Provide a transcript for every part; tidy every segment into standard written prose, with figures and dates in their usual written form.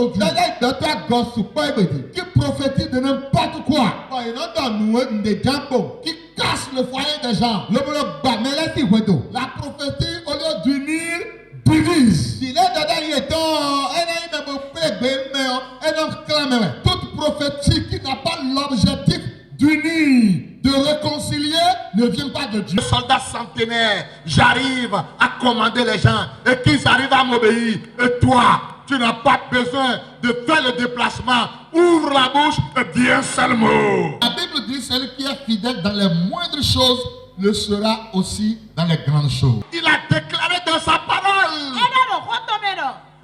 aujourd'hui. Qui prophétise de n'importe quoi. Qui casse le foyer des gens. La prophétie, au lieu d'unir, divise. Toute prophétie qui n'a pas l'objectif d'unir, de réconcilier, ne vient pas de Dieu. Soldat centenaire, j'arrive à commander les gens et qu'ils arrivent à m'obéir. Et toi, tu n'as pas besoin de faire le déplacement. Ouvre la bouche et dis un seul mot. La Bible dit celui qui est fidèle dans les moindres choses le sera aussi dans les grandes choses. Il a déclaré dans sa parole.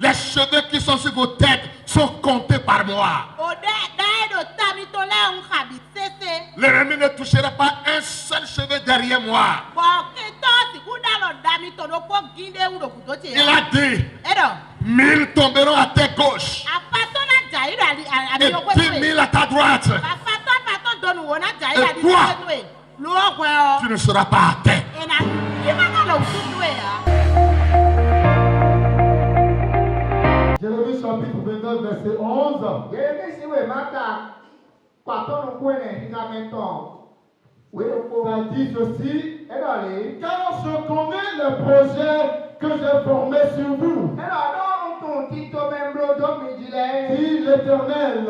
Les cheveux qui sont sur vos têtes sont comptés par moi. L'ennemi ne touchera pas un seul cheveu derrière moi. Il a dit 1000 tomberont à ta gauche et 10 000 à ta droite. Et toi, tu ne seras pas à terre. Jérémie chapitre 29 verset 11. Ça dit ceci, car je connais le projet que j'ai formé sur vous, dit l'Éternel,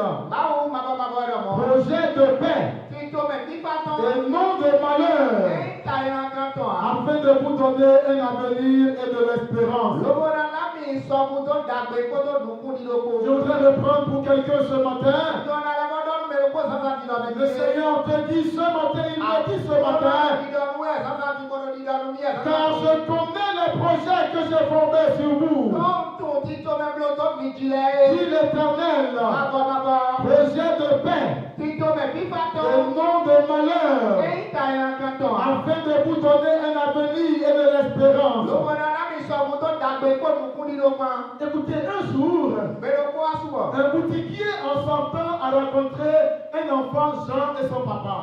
projet de paix et non de malheur, afin de vous donner un avenir et de l'espérance. Je voudrais reprendre pour quelqu'un ce matin. Le Seigneur te dit ce matin, il me dit ce matin, car je connais les projets que j'ai formés sur vous, dit l'Éternel, projet de paix et non de malheur, afin de vous donner un avenir et de l'espérance. Écoutez, un jour, un boutiquier en sortant a rencontré un enfant, Jean et son papa.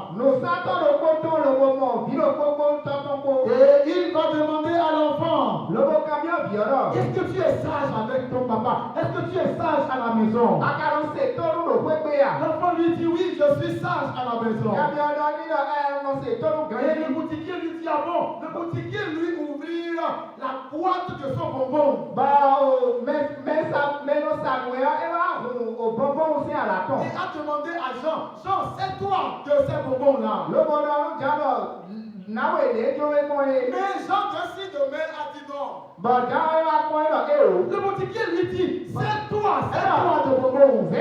Et il va demander à l'enfant, est-ce que tu es sage avec ton papa? Est-ce que tu es sage à la maison? L'enfant lui dit, oui, je suis sage à la maison. Et le boutiquier lui dit, ah bon? Le boutiquier lui ouvrit la boîte de son bonbon. Et a demandé à Jean, Jean, c'est toi de ces bonbons-là. Mais Jean décide de mettre à dit non. Le boutiquier lui dit, c'est toi de bonbons. Et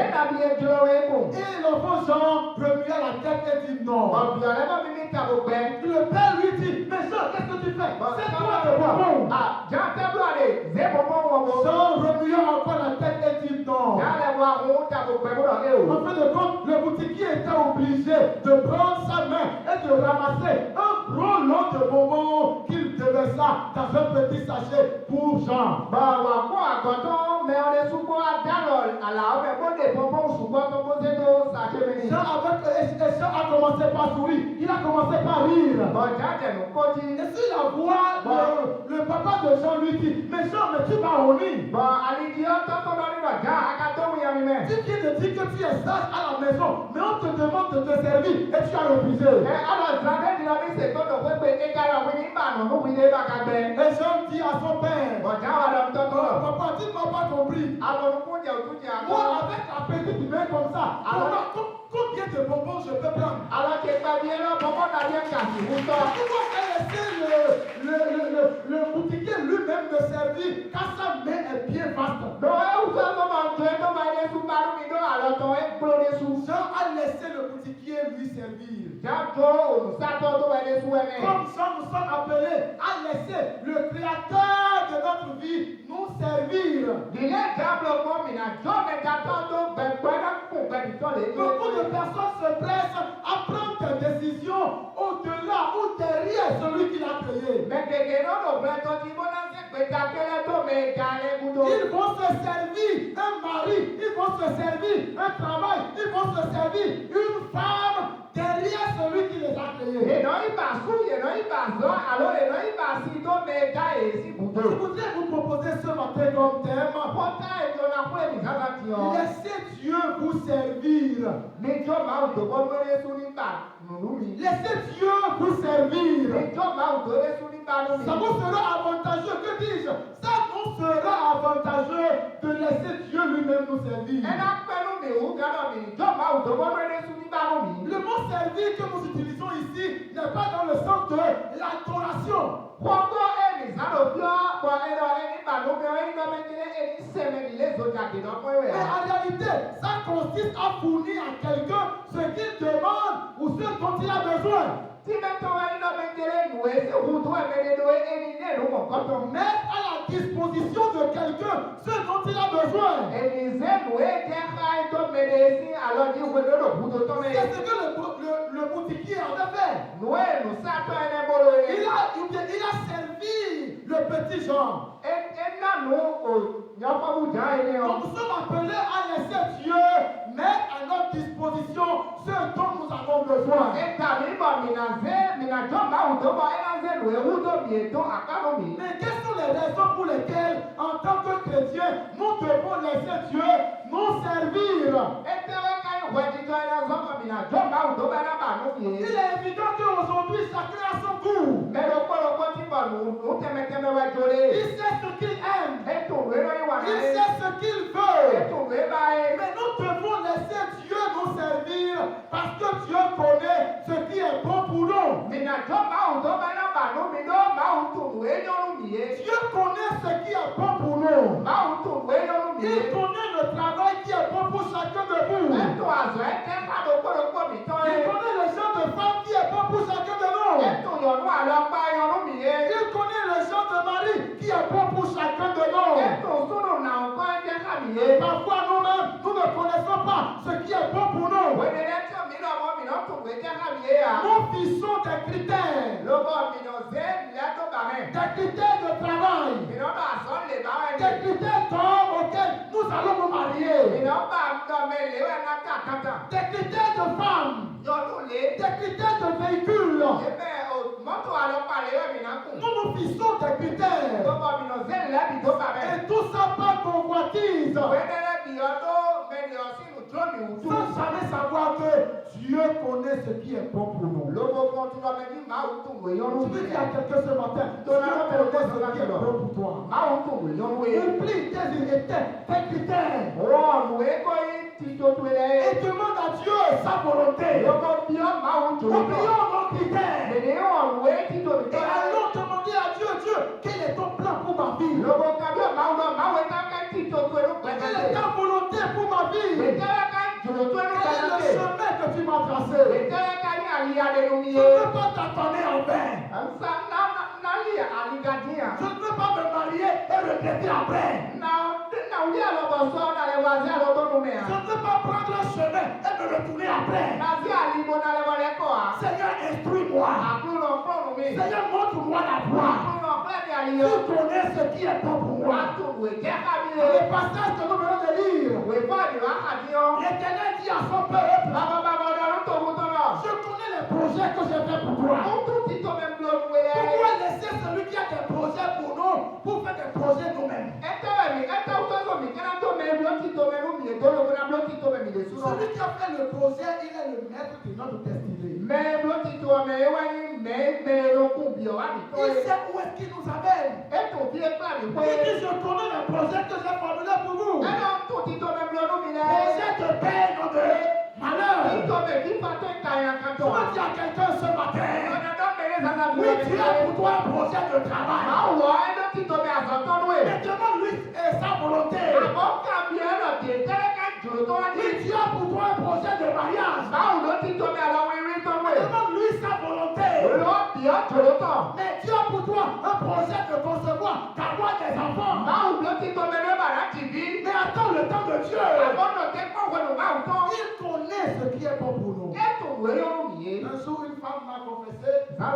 l'enfant Jean remua la tête et dit non. Le père lui dit, mais Jean, qu'est-ce que tu fais? C'est toi de bonbons. Jean remua encore la tête et dit non. En fin de compte, le boutiquier était obligé de prendre sa main et de ramasser un gros lot de bonbons qu'il déversa dans un petit sachet pour Jean. Jean a commencé par sourire, il a commencé par rire. Et si la voix, le papa de Jean lui dit, mais Jean, mais tu m'as honni. Tu viens de dire que tu es sage à la maison, mais on te demande de te servir et tu as refusé. Et Jean dit à son père, papa, tu ne m'as pas compris. Moi, avec la petite main comme ça, combien de bonbons je peux prendre? Le boutiquier lui-même me servir car sa main est bien vaste. Jean a laissé le boutiquier lui servir. Comme ça, nous sommes appelés à laisser le Créateur de notre vie nous servir. Beaucoup de personnes se pressent à prendre des décisions au-delà ou derrière celui qui l'a créé. Ils vont se servir un mari, ils vont se servir un travail, ils vont se servir une femme derrière celui qui les a créés. Je voudrais vous proposer ce matin comme thème. Il est Laissez Dieu vous servir. Ça vous sera avantageux. Que dis-je? Ça nous sera avantageux de laisser Dieu lui-même nous servir. Le mot servir que nous utilisons ici n'est pas dans le sens de l'adoration. Mais en réalité, ça consiste à fournir à quelqu'un ce qu'il demande ou ce dont il a besoin. Mettre à la disposition de quelqu'un ce dont il a besoin. C'est ce que le boutiquier avait fait. Il a servi le petit Jean. Donc nous sommes appelés à laisser Dieu mettre à notre disposition ce dont nous avons besoin. Mais quelles sont les raisons pour lesquelles, en tant que chrétiens, nous devons laisser Dieu nous servir? Il est évident qu'aujourd'hui, chacun a son goût. Il sait ce qu'il aime. Il sait ce qu'il veut. Mais nous devons laisser Dieu nous servir parce que Dieu connaît ce qui est bon pour nous. Dieu connaît ce qui est bon pour nous. Il connaît le travail qui est bon pour chacun de vous. Il connaît le genre de femme qui est bon pour chacun de nous. Il connaît le genre de mari qui est bon pour chacun de nous. Parfois nous-mêmes, nous ne connaissons pas ce qui est bon pour nous. Nous fixons des critères. Des critères de travail. Des critères d'hommes auxquels nous allons nous marier. Des critères de femmes. Des critères de véhicules. Nous nous fixons des critères. Et tout ça par convoitise. Sans jamais savoir que Dieu connaît ce qui est bon pour nous. Je veux dire à quelqu'un ce matin, Dieu connaît ce qui est bon pour toi. Oublie tes critères. Et demande à Dieu sa volonté. Oublions nos critères. Et allons demander à Dieu, Dieu, quel est ton plan pour ma vie? Quelle est ta volonté pour ma vie? Quel est le chemin que tu m'as tracé? Je ne veux pas t'attendre en vain. Je ne veux pas me marier et regretter après. Je ne veux pas prendre un chemin et me retourner après. Seigneur, instruis-moi. Seigneur, montre-moi la voie. Tu connais ce qui est bon pour moi. Le passage que nous venons de lire, l'Éternel dit à son peuple, je connais les projets que j'ai fait pour toi. Pourquoi laisser celui qui a des projets pour nous pour faire des projets nous-mêmes? Celui qui a fait le projet, il est le maître de notre destinée. Il sait où est-ce qu'il nous amène. Il dit, je connais le projet que j'ai formulé pour vous. Projet de paix, non de malheur. Je veux dire à quelqu'un ce matin, oui, tu as pour toi un projet de travail. Mais demande-lui sa volonté. Oui, tu as pour toi un projet de mariage. Demande-lui sa volonté. Mais tu as pour toi un projet de concevoir, d'avoir des enfants. Mais attends le temps de Dieu. Il connaît ce qui est bon pour nous. Un jour, une femme m'a confessé, mon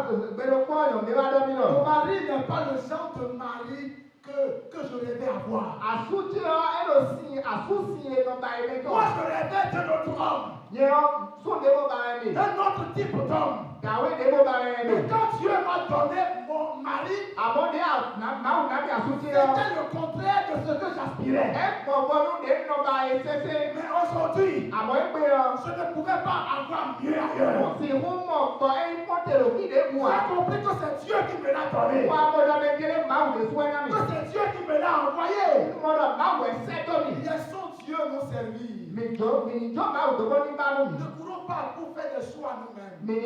mari n'est pas le genre de mari que je rêvais avoir. Moi, je rêvais d'un autre homme. Un autre type d'homme. femme. Et quand Dieu m'a donné mon mari, c'était le contraire de ce que j'aspirais. Mais aujourd'hui, je ne pouvais pas avoir mieux ailleurs. J'ai compris que c'est Dieu qui me l'a donné. Que c'est Dieu qui me l'a envoyé. Laissons Dieu nous servir. Ne courons pas pour faire des choix nous-mêmes. Mais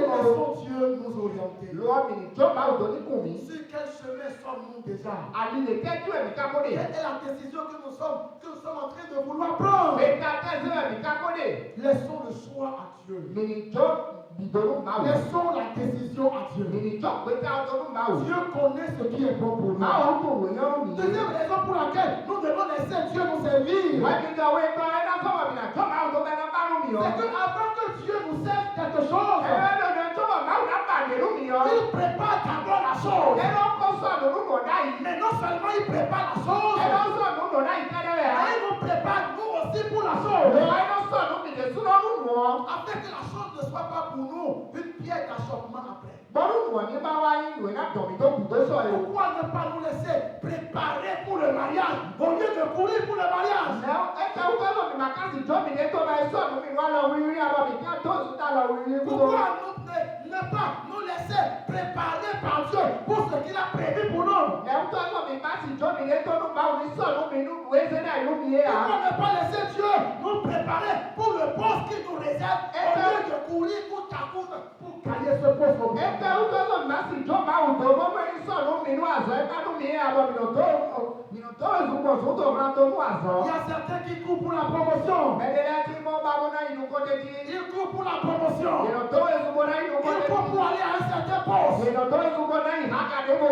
laissons Dieu nous orienter. Sur quel chemin sommes-nous déjà? Quelle est la décision que nous sommes en train de vouloir prendre? Laissons le choix à Dieu. Laissons la décision à Dieu. Dieu connaît ce qui est bon pour nous. Deuxième raison pour laquelle nous devons laisser Dieu nous servir, c'est que avant que Dieu nous serve quelque chose, il prépare d'abord la chose. Mais non seulement il prépare la chose, mais il nous prépare nous aussi pour la chose. Afin que la chose ne soit pas pour nous une pierre d'achoppement après. Pourquoi ne pas nous laisser préparer pour le mariage au lieu de courir pour le mariage? Pourquoi ne pas nous laisser préparer par Dieu pour ce qu'il a prévu pour nous? Pourquoi ne pas laisser Dieu nous préparer pour le poste qu'il nous réserve au lieu de courir côte à côte pour gagner ce poste? Il y a certains qui courent pour la promotion. Ils courent pour la promotion. Ils courent pour aller à un certain poste.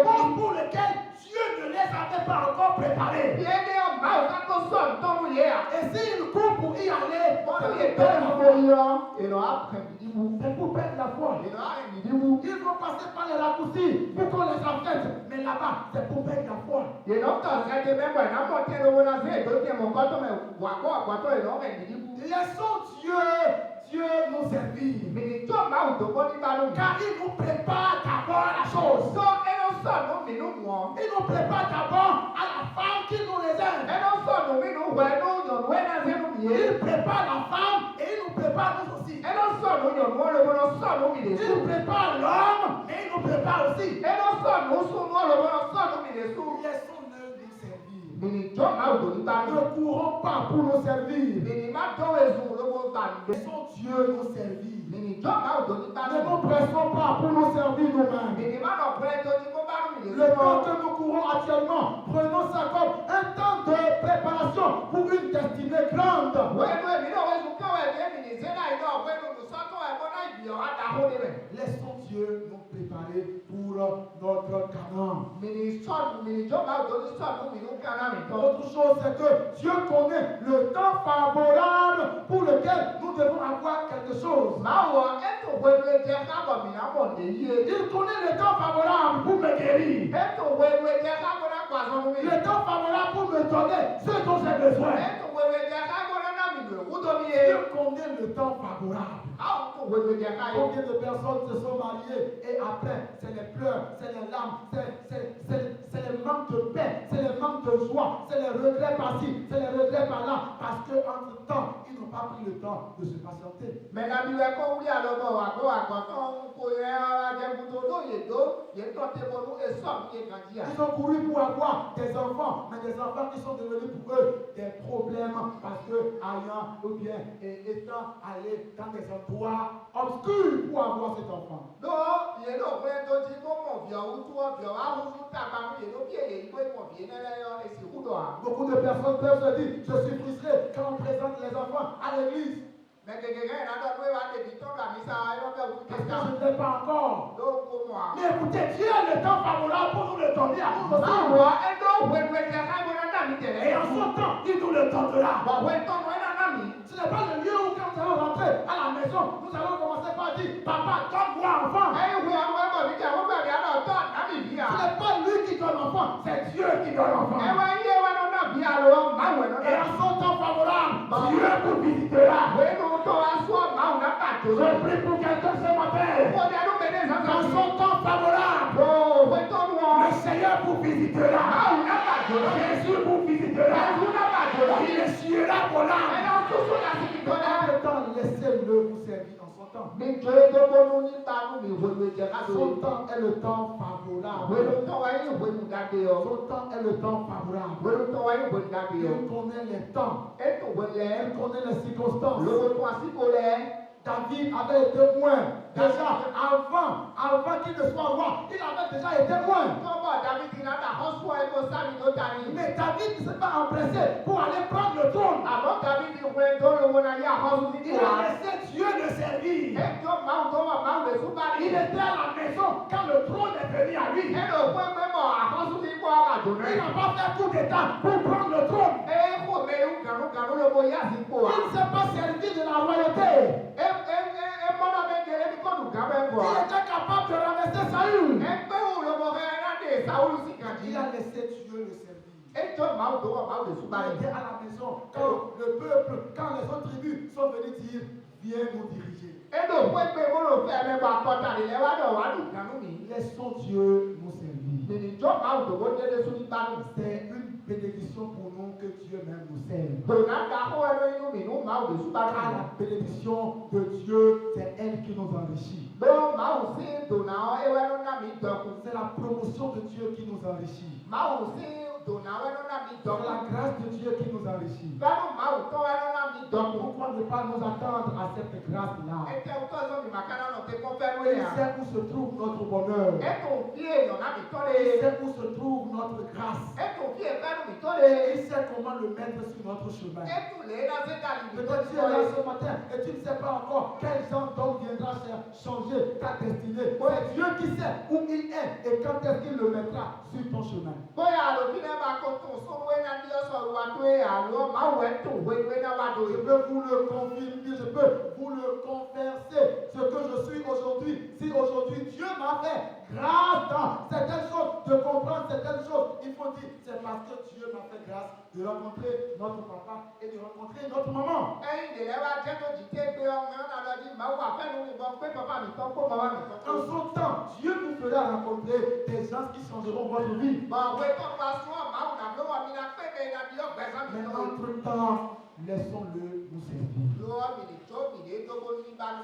Poste pour lequel Dieu ne les avait pas encore préparés. Et s'ils courent pour y aller, c'est pour perdre la foi. Ils vont passer par les raccourcis pour qu'on les affecte. Mais là-bas, c'est pour perdre la foi. Laissons Dieu nous servir. Car il nous prépare d'abord la chose. Il nous prépare d'abord à la femme qu'il nous réserve. Il prépare la femme et il nous prépare nous aussi. Il prépare l'homme et il nous prépare aussi. Laissons-le nous servir. Ne courons pas pour nous servir. Laissons Dieu nous servir. Ne nous pressons pas pour nous servir nous-mêmes. Le temps que nous courons actuellement, prenons ça comme un temps de préparation pour une destinée grande. Laissons Dieu nous préparer pour notre Canaan. Autre chose, c'est que Dieu connaît le temps favorable pour lequel nous devons avoir quelque chose. Il connaît le temps favorable pour me guérir. Le temps favorable pour me donner ce dont j'ai besoin. Dieu connaît le temps favorable. Combien de personnes se sont mariées et après, c'est les pleurs, c'est les larmes, c'est les manques de paix, c'est les manques de joie, c'est les regrets par-ci, c'est les regrets par-là, parce qu'entre temps, ils n'ont pas pris le temps de se patienter. Ils ont couru pour avoir des enfants, mais des enfants qui sont devenus pour eux des problèmes parce que ayant ou bien étant allés dans des endroits obscurs pour avoir cet enfant. Beaucoup de personnes peuvent se dire, je suis frustré quand on présente les enfants à l'église. Parce que je ne l'ai pas encore. Mais écoutez, Dieu a le temps favorable pour nous le donner à nous aussi. Et en son temps, il nous le donnera. Ce n'est pas le lieu où quand nous allons rentrer à la maison, nous allons commencer par dire, papa, donne-moi enfant. Ce n'est pas lui qui donne l'enfant, c'est Dieu qui donne l'enfant. Et en son temps favorable, Dieu vous visitera. Je prie pour quelqu'un ce matin. Dans son temps favorable, le Seigneur vous visitera. Jésus vous visitera. Il essuiera vos larmes. En ce temps, laissez-le vous servir en son temps. Son temps est le temps favorable. Son temps est le temps favorable. Il connaît les temps. Il connaît les circonstances. David avait été témoin. Déjà, avant qu'il ne soit roi, il avait déjà été témoin. Mais David ne s'est pas empressé pour aller prendre le trône. Il a laissé Dieu le servir. Il était à la maison quand le trône est venu à lui. Il n'a pas fait coup d'état pour prendre le trône. Il ne s'est pas servi de la royauté. Il était capable de ramasser Saül. Il a laissé Dieu le servir. Il était à la maison quand le peuple, quand les autres tribus sont venus dire, viens nous diriger. Laissons Dieu nous servir. C'est une bénédiction pour nous que Dieu même nous serve. Car la bénédiction de Dieu, c'est elle qui nous enrichit. C'est la promotion de Dieu qui nous enrichit. C'est la grâce de Dieu qui nous enrichit. Pourquoi ne pas nous attendre à cette grâce-là? Il sait où se trouve notre bonheur. Il sait où se trouve notre grâce. Il sait comment le mettre sur notre chemin. Peut-être tu es là ce matin et tu ne sais pas encore quel genre d'homme viendra changer ta destinée. C'est Dieu qui sait où il est et quand est-ce qu'il le mettra sur ton chemin. Je peux vous le confirmer, je peux vous le converser. Ce que je suis aujourd'hui, si aujourd'hui Dieu m'a fait grâce dans certaines choses, de comprendre certaines choses, il faut dire, c'est parce que Dieu m'a fait grâce de rencontrer notre papa et de rencontrer notre maman. En son temps, Dieu vous fera rencontrer des gens qui changeront votre vie. Mais entre-temps, laissons-le nous servir.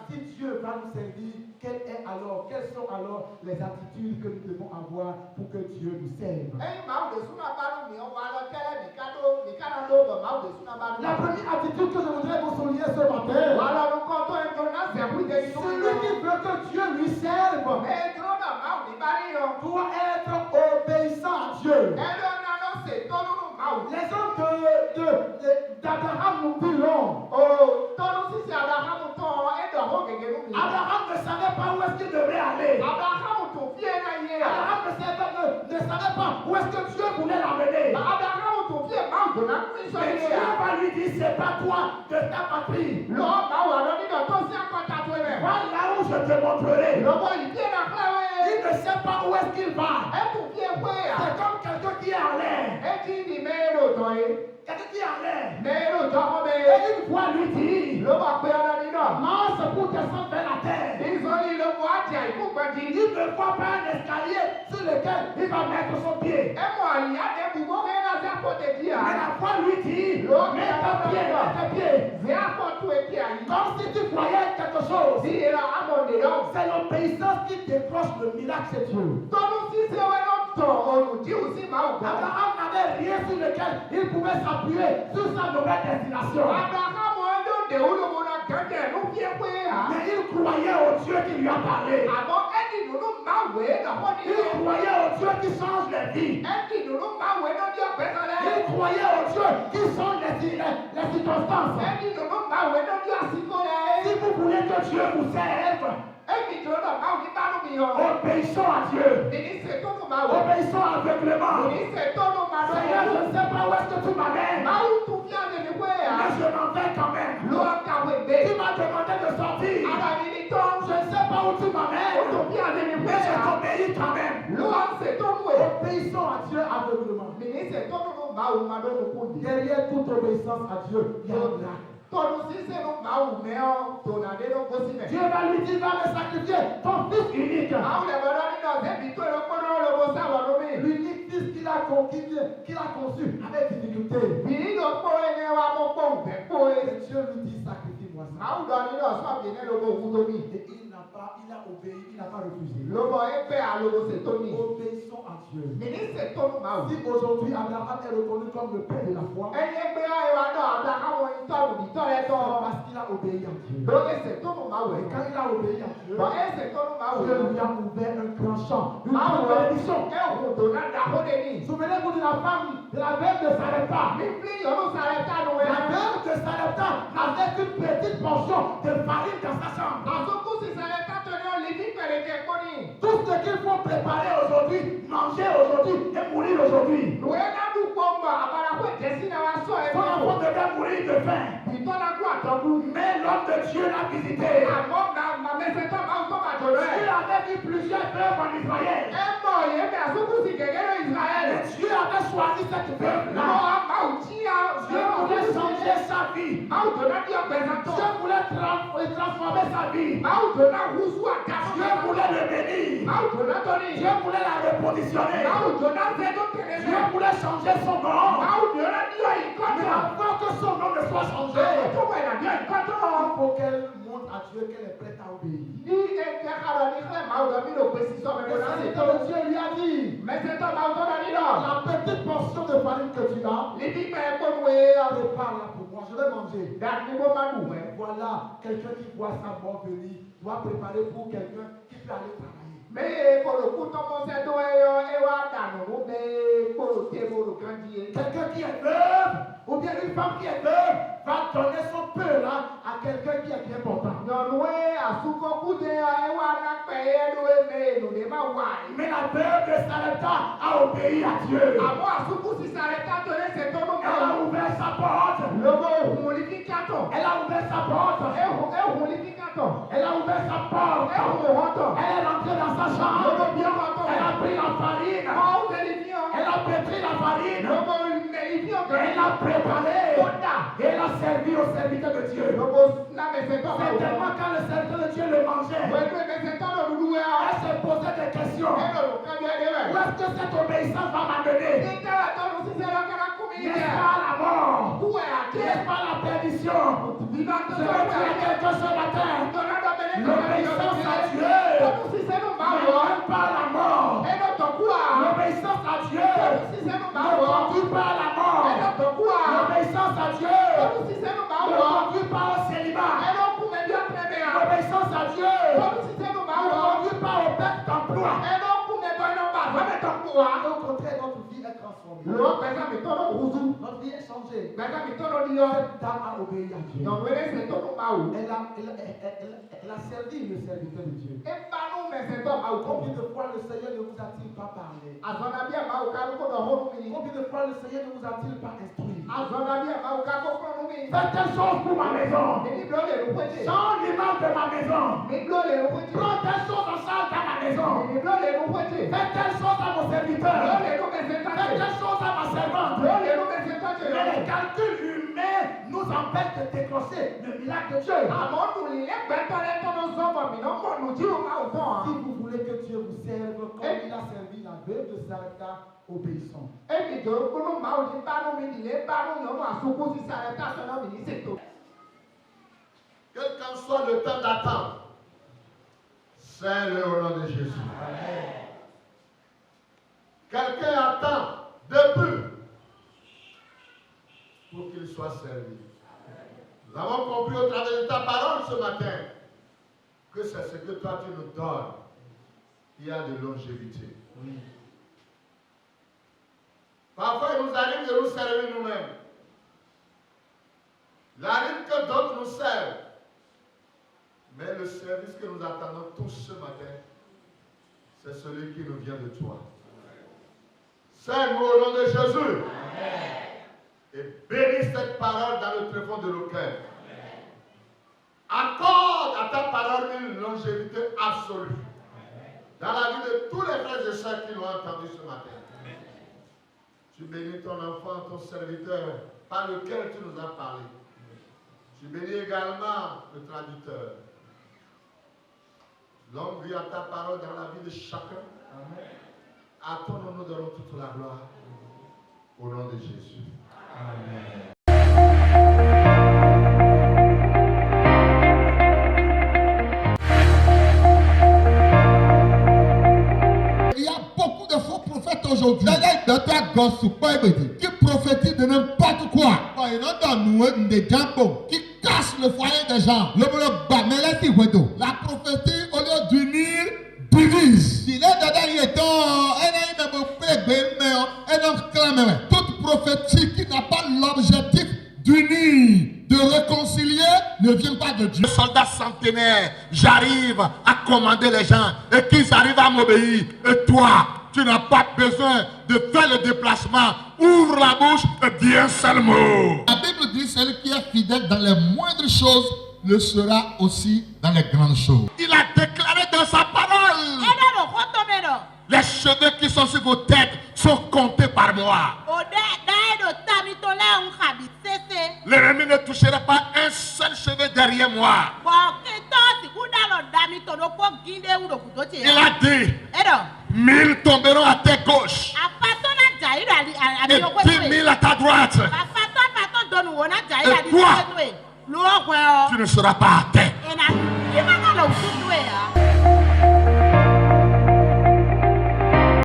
Si Dieu va nous servir, quelles sont alors les attitudes que nous devons avoir pour que Dieu nous serve? La première attitude que je voudrais vous souligner ce matin, celui qui veut que Dieu lui serve doit être obéissant à Dieu. Les hommes d'Abraham nous diront, Abraham ne savait pas où est-ce qu'il devait aller. Abraham ne savait pas où est-ce que Dieu voulait l'amener. Mais Dieu va lui dire, c'est pas toi de ta patrie. Va là où je te montrerai. Il ne sait pas où est-ce qu'il va. C'est comme quelqu'un qui est en l'air. Quelqu'un qui est en l'air. Et une fois lui dit, marche pour descendre vers la terre. Il ne voit pas un escalier sur lequel il va mettre son pied. Mais la foi lui dit, mets ton pied. Comme si tu croyais quelque chose. C'est l'obéissance qui décroche le miracle chez Dieu. Abraham n'avait rien sur lequel il pouvait s'appuyer sur sa nouvelle destination. Mais il croyait au Dieu qui lui a parlé. Il croyait au Dieu qui change les vies. Il croyait au Dieu qui change les circonstances. Si vous voulez que Dieu vous serve, obéissons à Dieu. Obéissons aveuglément. Seigneur, je ne sais pas où est-ce que tu m'amènes. Mais je m'en vais quand même. Tu m'as demandé de sortir. Je ne sais pas où tu m'amènes. Mais je t'obéis quand même. Obéissons à Dieu aveuglément. Derrière toute obéissance à Dieu, il y a un miracle. Dieu va lui dire, va me sacrifier ton fils unique. L'unique fils qu'il a conquis, qu'il a conçu avec difficulté. Et Dieu lui dit, sacrifie-moi ça. Et il a obéi, il n'a pas refusé. Obéissons à Dieu. Si aujourd'hui Abraham est reconnu comme le père de la foi, c'est parce qu'il a obéi à Dieu. Et quand il a obéi à Dieu, Dieu lui a ouvert un grand champ, une grande bénédiction. Souvenez-vous de la femme, de la veuve de Sarepta. La veuve de Sarepta n'avait qu'une petite portion de farine dans sa chambre. Tout ce qu'il faut préparer aujourd'hui, manger aujourd'hui et mourir aujourd'hui. Son enfant devait mourir de faim. Mais l'homme de Dieu l'a visité. Dieu avait vu plusieurs veuves en Israël. Et Dieu avait choisi cette veuve-là. Dieu voulait changer sa vie. Dieu voulait transformer sa vie. Dieu voulait le bénir. Dieu voulait la repositionner. Dieu voulait changer son nom. Mais avant que son nom ne soit changé, il faut qu'elle montre à Dieu qu'elle est prête à obéir. Et c'est ce que Dieu lui a dit. La petite portion de farine que tu as, prépare-la pour moi, je vais manger. Voilà, quelqu'un qui voit sa mort venir doit préparer pour quelqu'un qui peut aller travailler. Quelqu'un qui est veuve, ou bien une femme qui est veuve, va donner son peu là à quelqu'un qui est bien important. Mais la veuve de Sarepta a obéi à Dieu. Elle a ouvert sa porte. Elle a ouvert sa porte. Elle a ouvert sa porte. Elle est rentrée dans sa chambre. Elle a pris la farine. Elle a pétri la farine. Elle a préparé. Et elle a servi au serviteur de Dieu. Certainement quand le serviteur de Dieu le mangeait, elle se posait des questions. Où est-ce que cette obéissance va m'amener? N'est-ce pas la mort? N'est-ce pas la perdition? Je veux dire quelque chose ce matin. L'obéissance à Dieu ne mène pas la mort. L'obéissance à Dieu ne conduit pas à la mort. L'obéissance à Dieu ne conduit pas au célibat. L'obéissance à Dieu ne conduit pas au perte d'emploi. Au contraire, notre vie est transformée. Notre vie est changée. Cette dame a obéi à Dieu. Elle a servi le serviteur de Dieu. Combien de fois le Seigneur ne vous a-t-il pas parlé? Combien de fois le Seigneur ne vous a-t-il pas instruit? Faites telle chose pour ma maison. Change l'image de ma maison. Prends telle chose en charge dans ma maison. Faites telle chose à mon serviteur. Faites telle chose à ma servante. Mais les calculs humains nous empêchent de décrocher le miracle de Dieu. Si vous voulez que Dieu vous serve comme il a servi la veuve de Sarepta, obéissons. Quel qu'en soit le temps d'attente, c'est le nom de Jésus. Amen. Quelqu'un attend depuis pour qu'il soit servi. Nous avons compris au travers de ta parole ce matin que c'est ce que toi tu nous donnes qui a de longévité. Oui. Parfois il nous arrive de nous servir nous-mêmes. Il arrive que d'autres nous servent. Mais le service que nous attendons tous ce matin, c'est celui qui nous vient de toi. Seigneur, au nom de Jésus. Amen. Et bénis cette parole dans le tréfonds de nos cœurs. Accorde à ta parole une longévité absolue. Dans la vie de tous les frères et sœurs qui l'ont entendu ce matin. Tu bénis ton enfant, ton serviteur, par lequel tu nous as parlé. Tu Tu bénis également le traducteur. Longue vie à ta parole dans la vie de chacun. Amen. À ton nom, nous donnons toute la gloire. Au nom de Jésus. Amen. Il y a beaucoup de faux prophètes aujourd'hui qui prophétisent de n'importe quoi, qui cassent le foyer des gens. La prophétie, au lieu d'unir, divise. Toute prophétie qui n'a pas l'objectif d'unir, de réconcilier, ne vient pas de Dieu. Soldat centenaire, j'arrive à commander les gens et qu'ils arrivent à m'obéir. Et toi, tu n'as pas besoin de faire le déplacement. Ouvre la bouche et dis un seul mot. La Bible dit celui qui est fidèle dans les moindres choses le sera aussi dans les grandes choses. Il a déclaré dans sa parole: les cheveux qui sont sur vos têtes sont comptés par moi. L'ennemi ne touchera pas un seul cheveu derrière moi. Il a dit: 1000 tomberont à ta gauche et 10 000 à ta droite. Et toi, tu ne seras pas à terre.